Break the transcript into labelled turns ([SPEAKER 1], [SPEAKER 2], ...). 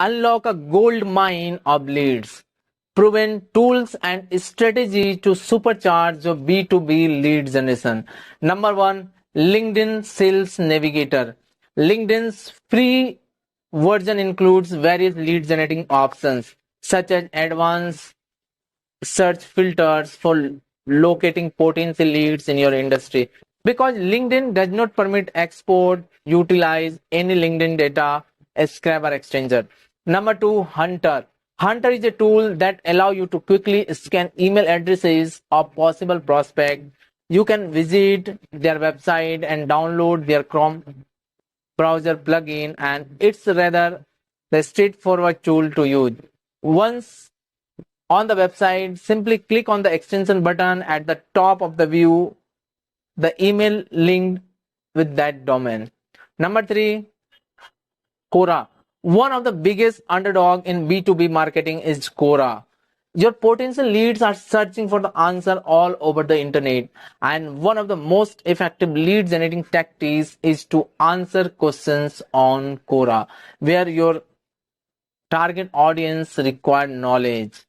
[SPEAKER 1] unlock a gold mine of leads. Proven tools and strategy to supercharge your B2B lead generation. Number one, LinkedIn Sales Navigator. LinkedIn's free version includes various lead generating options such as advanced search filters for locating potential leads in your industry. Because LinkedIn does not permit export, utilize any LinkedIn data, scrap or exchanger. Number two, Hunter. Hunter is a tool that allows you to quickly scan email addresses of possible prospects. You can visit their website and download their Chrome browser plugin, and it's rather the straightforward tool to use. Once on the website, simply click on the extension button at the top of the view, the email linked with that domain. Number three, Quora. One of the biggest underdog in B2B marketing is Quora. Your potential leads are searching for the answer all over the internet, and one of the most effective lead generating tactics is to answer questions on Quora, where your target audience require knowledge.